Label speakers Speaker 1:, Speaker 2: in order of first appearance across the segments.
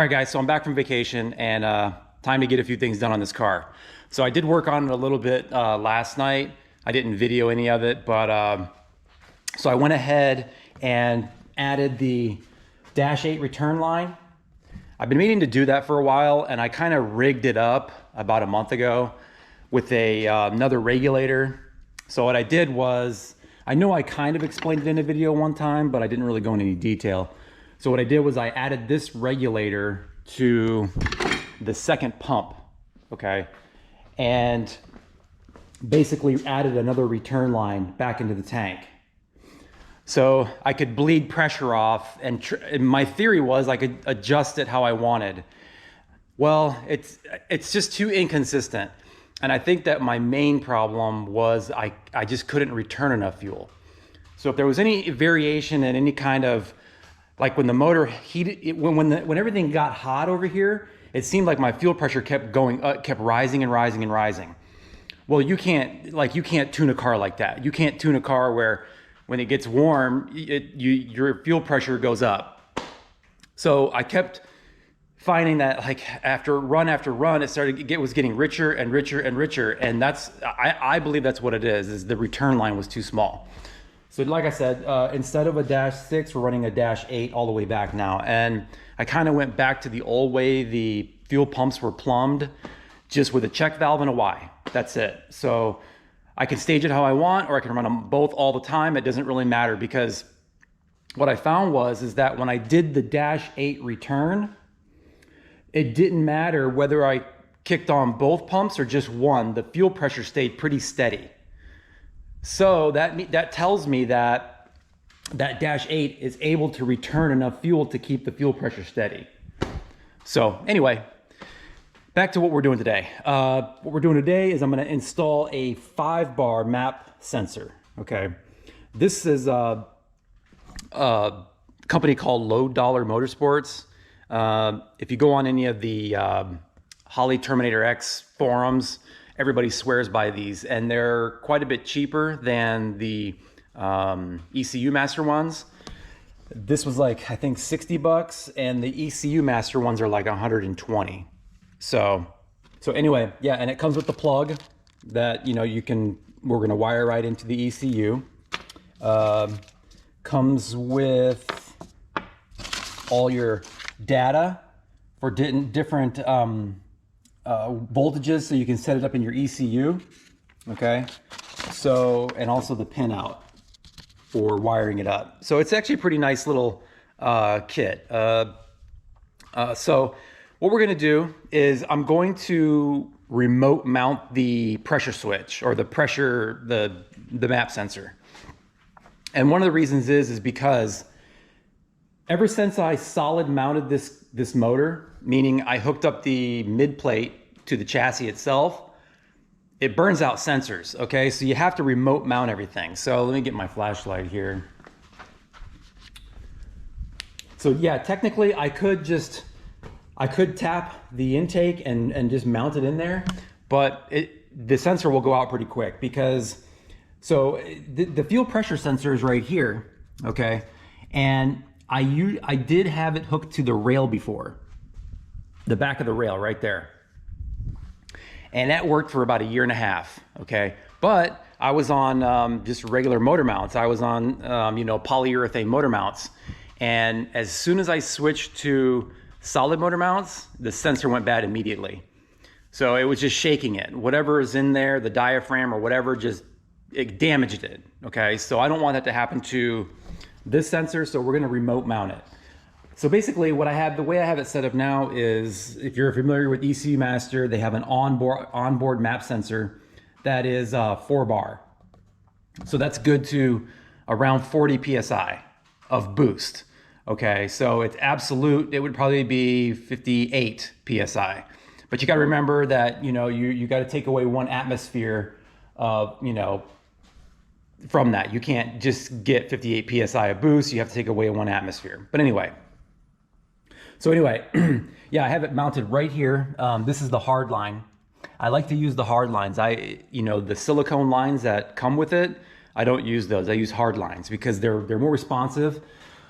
Speaker 1: right, guys, so I'm back from vacation and time to get a few things done on this car. So I did work on it a little bit last night. I didn't video any of it, but so I went ahead and added the dash 8 return line. I've been meaning to do that for a while, and I kind of rigged it up about a month ago with another regulator. So what I did was, I know I kind of explained it in a video one time, but I didn't really go into any detail. So what I did was I added this regulator to the second pump, okay? And basically added another return line back into the tank. So I could bleed pressure off, and my theory was I could adjust it how I wanted. Well, it's just too inconsistent. And I think that my main problem was I just couldn't return enough fuel. So if there was any variation in any kind of, like when the motor heated, when everything got hot over here, it seemed like my fuel pressure kept going up, kept rising and rising and rising. Well, you can't tune a car like that. You can't tune a car where when it gets warm, your fuel pressure goes up. So I kept finding that, like, after run, it was getting richer and richer and richer. And I believe that's what it is the return line was too small. So like I said, instead of a dash 6, we're running a dash 8 all the way back now. And I kind of went back to the old way the fuel pumps were plumbed, just with a check valve and a Y. That's it. So I can stage it how I want, or I can run them both all the time. It doesn't really matter, because what I found is that when I did the dash 8 return, it didn't matter whether I kicked on both pumps or just one. The fuel pressure stayed pretty steady. So that tells me that dash 8 is able to return enough fuel to keep the fuel pressure steady. So anyway, back to what we're doing today. What we're doing today is I'm going to install a 5-bar map sensor. Okay, this is a company called Low Dollar Motorsports. If you go on any of the Holly Terminator X forums, everybody swears by these, and they're quite a bit cheaper than the ECU Master ones. This was like, I think, 60 bucks, and the ECU Master ones are like 120. So anyway, yeah, and it comes with the plug that, we're gonna wire right into the ECU. Comes with all your data for different voltages, so you can set it up in your ECU, okay? So, and also the pinout for wiring it up. So it's actually a pretty nice little kit. So what we're gonna do is I'm going to remote mount the pressure switch, or the map sensor. And one of the reasons is because ever since I solid mounted this motor, meaning I hooked up the mid plate to the chassis itself, it burns out sensors, okay? So you have to remote mount everything. So let me get my flashlight here. So yeah, technically I could tap the intake and just mount it in there, but the sensor will go out pretty quick, because the fuel pressure sensor is right here, okay? And I did have it hooked to the rail before, the back of the rail right there. And that worked for about 1.5 years, okay? But I was on just regular motor mounts. I was on, polyurethane motor mounts. And as soon as I switched to solid motor mounts, the sensor went bad immediately. So it was just shaking it. Whatever is in there, the diaphragm or whatever, it damaged it, okay? So I don't want that to happen to this sensor, so we're gonna remote mount it. So basically the way I have it set up now is, if you're familiar with ECU Master, they have an onboard map sensor that is 4-bar. So that's good to around 40 PSI of boost. Okay, so it's absolute, it would probably be 58 PSI. But you gotta remember that, you gotta take away 1 atmosphere of, from that. You can't just get 58 PSI of boost, you have to take away 1 atmosphere. But anyway, yeah, I have it mounted right here. This is the hard line. I like to use the hard lines. The silicone lines that come with it, I don't use those. I use hard lines because they're more responsive.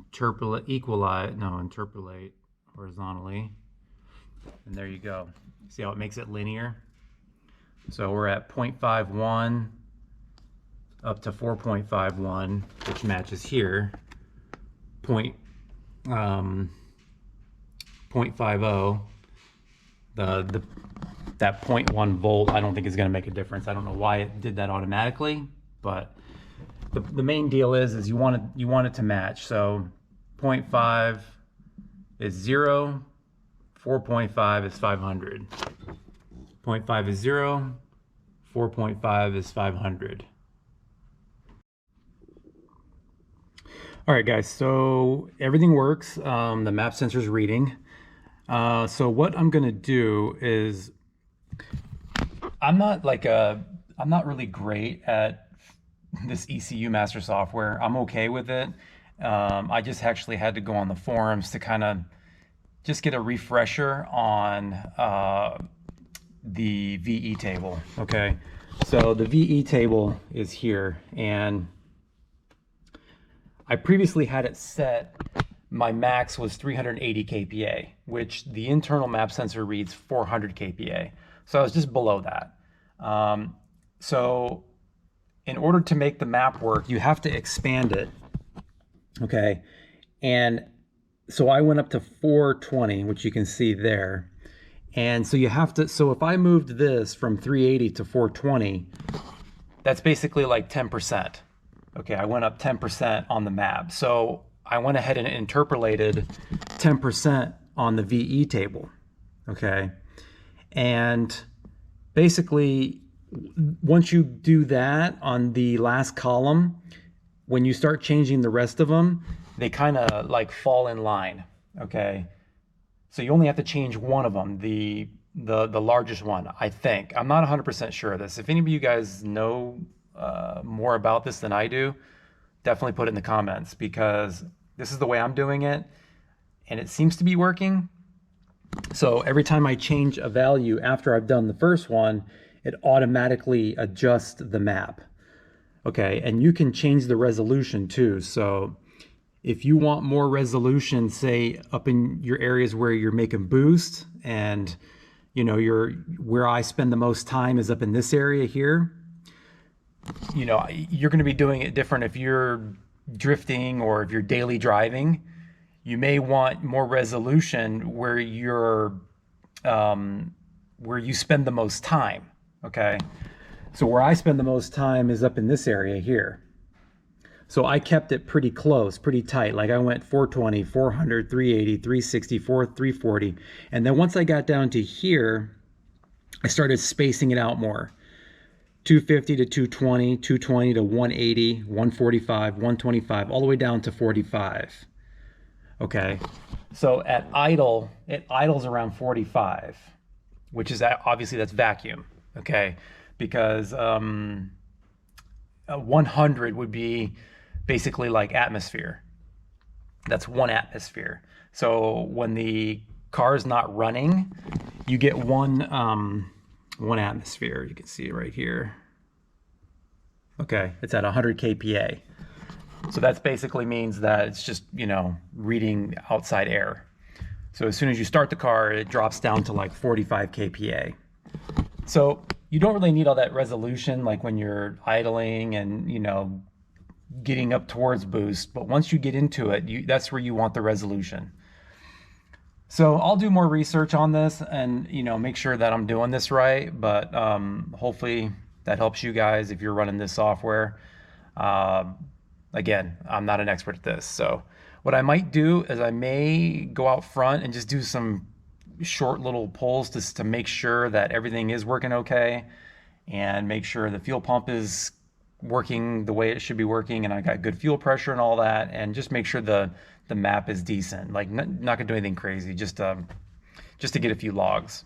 Speaker 1: interpolate horizontally, and there you go. See how it makes it linear? So we're at 0.51 up to 4.51, which matches here. 0.50. That 0.1 volt, I don't think is going to make a difference. I don't know why it did that automatically, but the main deal is you want it to match. So 0.5 is 0, 4.5 is 500. 0.5 is 0, 4.5 is 500. All right, guys, so everything works. The map sensor's reading. So what I'm gonna do is, I'm not really great at this ECU master software. I'm okay with it. I just actually had to go on the forums to kind of just get a refresher on the VE table. Okay, so the VE table is here, and I previously had it set, my max was 380 kPa, which the internal map sensor reads 400 kPa. So I was just below that. So in order to make the map work, you have to expand it. Okay, and so I went up to 420, which you can see there. And so you have to, so if I moved this from 380 to 420, that's basically like 10%. Okay, I went up 10% on the map. So I went ahead and interpolated 10% on the VE table. Okay, and basically once you do that on the last column, when you start changing the rest of them, they kind of like fall in line. Okay, so you only have to change one of them, the largest one, I think. I'm not 100% sure of this. If any of you guys know more about this than I do, definitely put it in the comments, because this is the way I'm doing it and it seems to be working. So every time I change a value after I've done the first one, it automatically adjusts the map. Okay, and you can change the resolution too. So if you want more resolution, say up in your areas where you're making boost, and you know, where I spend the most time is up in this area here, you know, you're going to be doing it different if you're drifting or if you're daily driving. You may want more resolution where you spend the most time. Okay, so where I spend the most time is up in this area here. So I kept it pretty close, pretty tight. Like I went 420, 400, 380, 360, 340. And then once I got down to here, I started spacing it out more. 250 to 220, 220 to 180, 145, 125, all the way down to 45. Okay, so at idle, it idles around 45, which is obviously that's vacuum. Okay, because 100 would be basically like atmosphere. That's 1 atmosphere. So when the car is not running, you get one atmosphere. You can see it right here. Okay, it's at 100 kPa. So that basically means that it's just, you know, reading outside air. So as soon as you start the car, it drops down to like 45 kPa. So you don't really need all that resolution like when you're idling and, you know, getting up towards boost. But once you get into it, that's where you want the resolution. So I'll do more research on this and, you know, make sure that I'm doing this right. But hopefully that helps you guys if you're running this software. Again, I'm not an expert at this. So what I might do is I may go out front and just do some short little pulls just to make sure that everything is working okay, and make sure the fuel pump is working the way it should be working, and I got good fuel pressure and all that, and just make sure the map is decent. Like not gonna do anything crazy, just to get a few logs.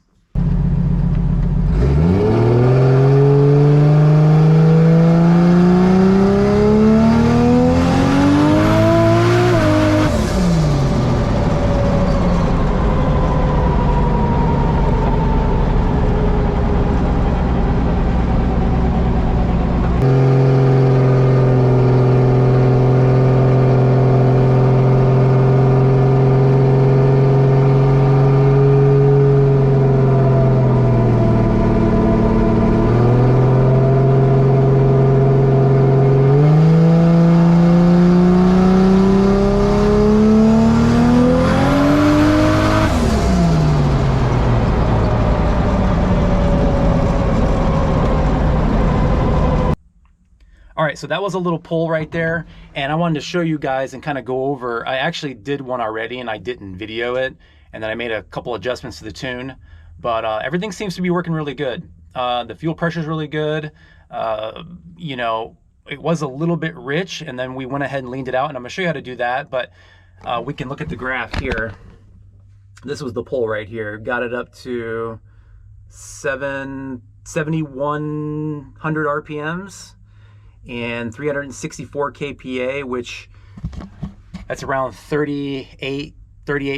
Speaker 1: right, so that was a little pull right there, and I wanted to show you guys and kind of go over. I actually did one already and I didn't video it, and then I made a couple adjustments to the tune, but everything seems to be working really good. The fuel pressure is really good. You know, it was a little bit rich, and then we went ahead and leaned it out, and I'm gonna show you how to do that, but we can look at the graph here. This was the pull right here. Got it up to 7,100 RPMs and 364 kPa, which that's around 38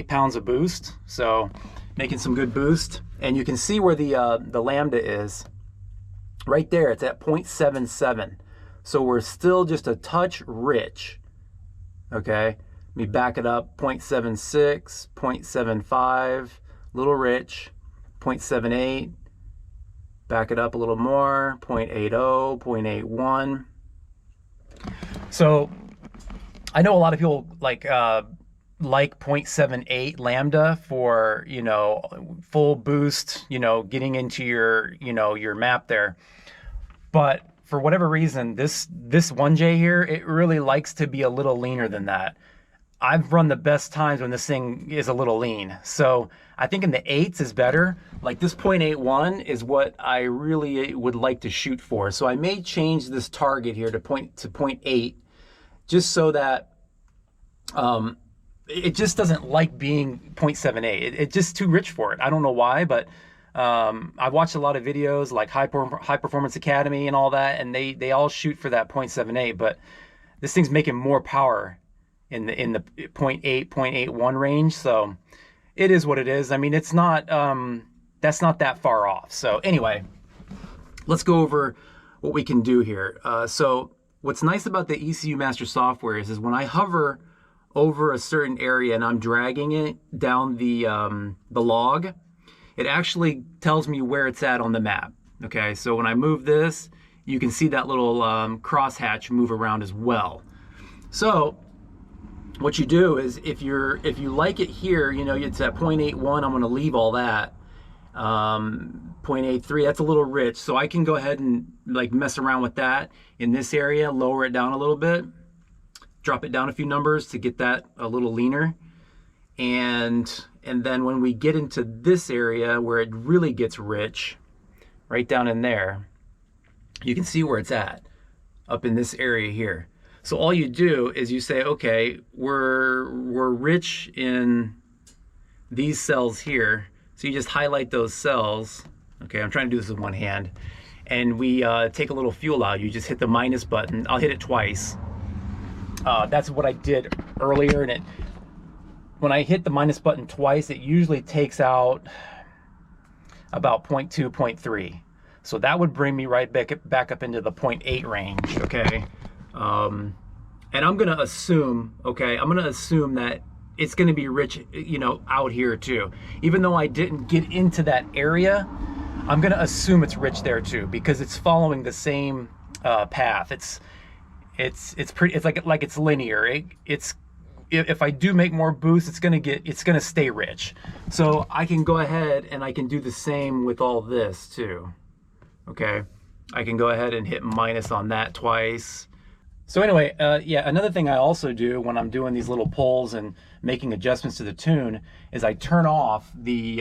Speaker 1: pounds of boost. So making some good boost. And you can see where the lambda is right there. It's at 0.77. So we're still just a touch rich. Okay. Let me back it up. 0.76, 0.75, little rich, 0.78. Back it up a little more, 0.80, 0.81. So I know a lot of people like 0.78 lambda for, you know, full boost, you know, getting into your, you know, your map there. But for whatever reason, this 1J here, it really likes to be a little leaner than that. I've run the best times when this thing is a little lean. So I think in the 8s is better. Like this 0.81 is what I really would like to shoot for. So I may change this target here to 0.8, just so that it just doesn't like being 0.78. It's just too rich for it. I don't know why, but I've watched a lot of videos like High Performance Academy and all that, and they all shoot for that 0.78, but this thing's making more power in the 0.8, 0.81 range. So it is what it is. I mean, it's not, that's not that far off. So anyway, let's go over what we can do here. So what's nice about the ECU Master software is when I hover over a certain area and I'm dragging it down the log, it actually tells me where it's at on the map. Okay, so when I move this, you can see that little crosshatch move around as well. So what you do is if you like it here, you know, it's at 0.81, I'm going to leave all that. 0.83, that's a little rich, so I can go ahead and like mess around with that in this area, lower it down a little bit, drop it down a few numbers to get that a little leaner. And then when we get into this area where it really gets rich, right down in there, you can see where it's at, up in this area here. So all you do is you say, okay, we're rich in these cells here. So you just highlight those cells. Okay, I'm trying to do this with one hand. And we take a little fuel out. You just hit the minus button. I'll hit it twice. That's what I did earlier. And when I hit the minus button twice, it usually takes out about 0.2, 0.3. So that would bring me right back up into the 0.8 range, okay? And I'm gonna assume, okay, I'm gonna assume that it's gonna be rich, you know, out here too. Even though I didn't get into that area, I'm gonna assume it's rich there too, because it's following the same path. It's like it's linear. If I do make more boost, it's gonna stay rich. So I can go ahead and I can do the same with all this too. Okay, I can go ahead and hit minus on that twice. So anyway, yeah, another thing I also do when I'm doing these little pulls and making adjustments to the tune is I turn off the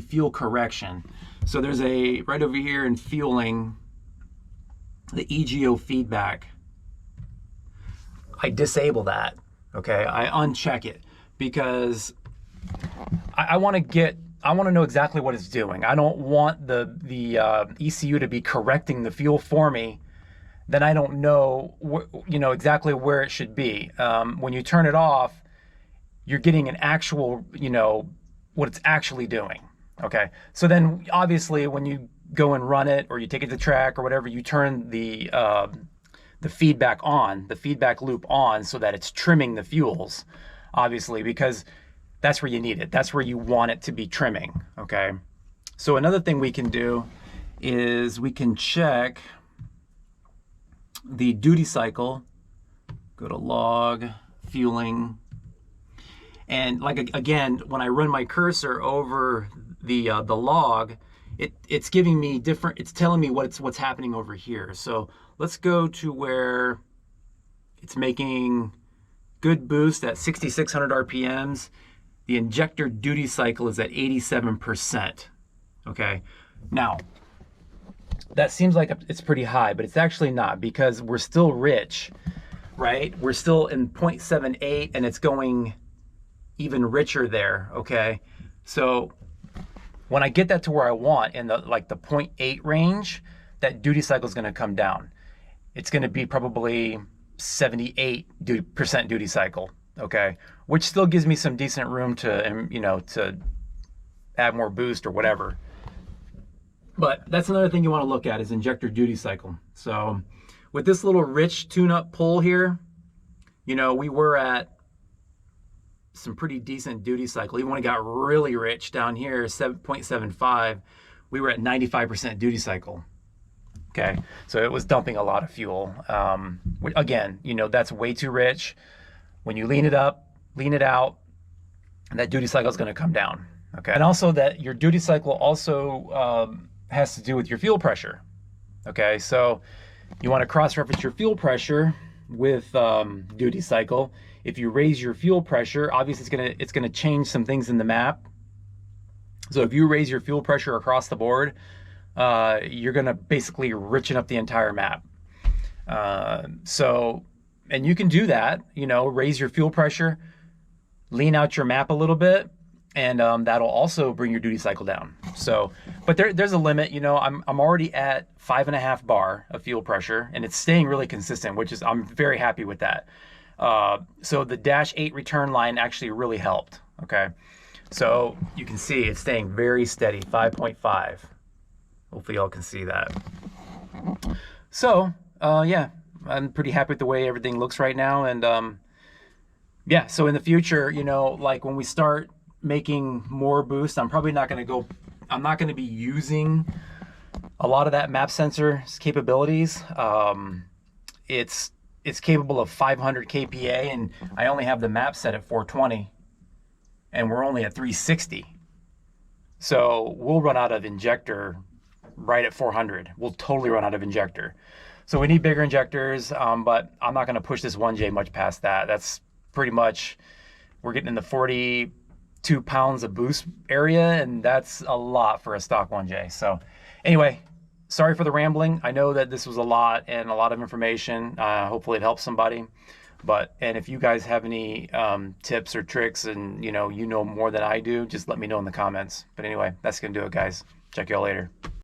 Speaker 1: fuel correction. So there's a right over here in fueling, the EGO feedback. I disable that. Okay, I uncheck it because I want to know exactly what it's doing. I don't want the ECU to be correcting the fuel for me. Then I don't know, you know, exactly where it should be. When you turn it off, you're getting an actual, you know, what it's actually doing. Okay, so then obviously when you go and run it, or you take it to the track or whatever, you turn the feedback on, the feedback loop on, so that it's trimming the fuels, obviously, because that's where you need it. That's where you want it to be trimming, okay? So another thing we can do is we can check the duty cycle. Go to log, fueling, and like again, when I run my cursor over the log, it's giving me different, it's telling me what's happening over here. So let's go to where it's making good boost at 6,600 RPMs. The injector duty cycle is at 87%. Okay, now that seems like it's pretty high, but it's actually not, because we're still rich, right? We're still in 0.78 and it's going even richer there. Okay, so when I get that to where I want in the 0.8 range, that duty cycle is going to come down. It's going to be probably 78% duty cycle. Okay, which still gives me some decent room to, to add more boost or whatever. But that's another thing you want to look at, is injector duty cycle. So with this little rich tune-up pull here, we were at some pretty decent duty cycle. Even when it got really rich down here, 7.75, we were at 95% duty cycle. Okay, so it was dumping a lot of fuel. Again, that's way too rich. When you lean it up, lean it out, that duty cycle is going to come down. Okay, and also that your duty cycle also has to do with your fuel pressure. Okay, so you want to cross-reference your fuel pressure with duty cycle. If you raise your fuel pressure, obviously it's gonna change some things in the map. So if you raise your fuel pressure across the board, you're gonna basically richen up the entire map. And you can do that, raise your fuel pressure, lean out your map a little bit, and that'll also bring your duty cycle down. So, but there's a limit. I'm already at 5.5 bar of fuel pressure, and it's staying really consistent, which is, I'm very happy with that. So the -8 return line actually really helped. Okay, so you can see it's staying very steady, 5.5. Hopefully y'all can see that. So yeah, I'm pretty happy with the way everything looks right now. And yeah, so in the future, like when we start making more boost, I'm not going to be using a lot of that map sensor's capabilities. It's capable of 500 kPa, and I only have the map set at 420, and we're only at 360. So we'll run out of injector right at 400. We'll totally run out of injector. So we need bigger injectors, but I'm not going to push this 1J much past that. That's pretty much, we're getting in the 42 pounds of boost area, and that's a lot for a stock 1J. So anyway, sorry for the rambling. I know that this was a lot and a lot of information. Hopefully it helps somebody. And if you guys have any tips or tricks, and you know more than I do, just let me know in the comments. But anyway, that's gonna do it, guys. Check y'all later.